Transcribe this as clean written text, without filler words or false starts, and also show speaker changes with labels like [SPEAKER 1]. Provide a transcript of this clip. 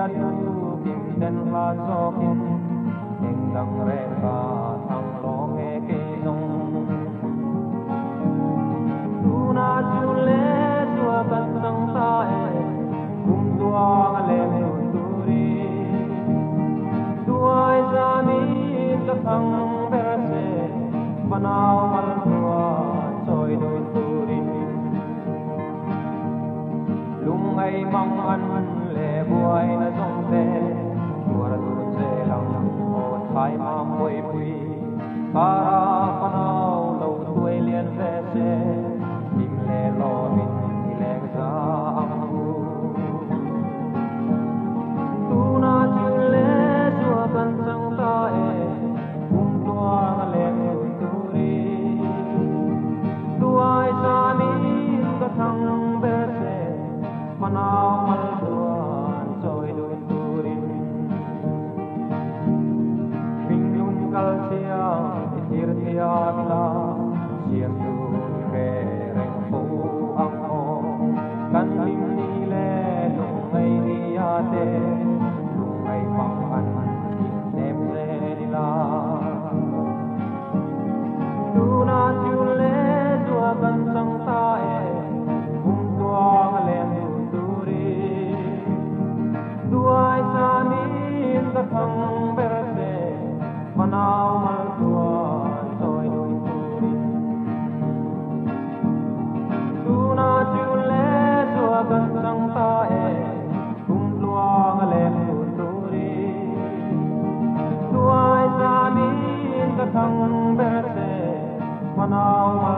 [SPEAKER 1] tu kim den la zo kim eng dang re ka thang lo he ke nong tu na chu le tu kan sang ta e kum tua le tu ri tu ai za mi ka thang ber se banao mal tua choi do tu ri lung ai mang an le buai na song te tua tu se lang o thai ma moi pui para panao lo tuai lian ve se tim le lo min ti le za ang hu tu na chi le chua kan sang ta e kum tua le tu ri tu ai sa mi ka thang be se manao mal tuan choi dun turin mingun kal sia itir tia bila siam tu ke reng pu ang o kan lim ni le lung ai ni ate lung ai mang an nem se ni la tu na chu le tua kan sang ta e kum tua le duai sa mi ka thang ber se manao mal tua soi dui turi tu na chu le tua kan sang ta e kum tua le turi duai sa mi ka thang ber se manao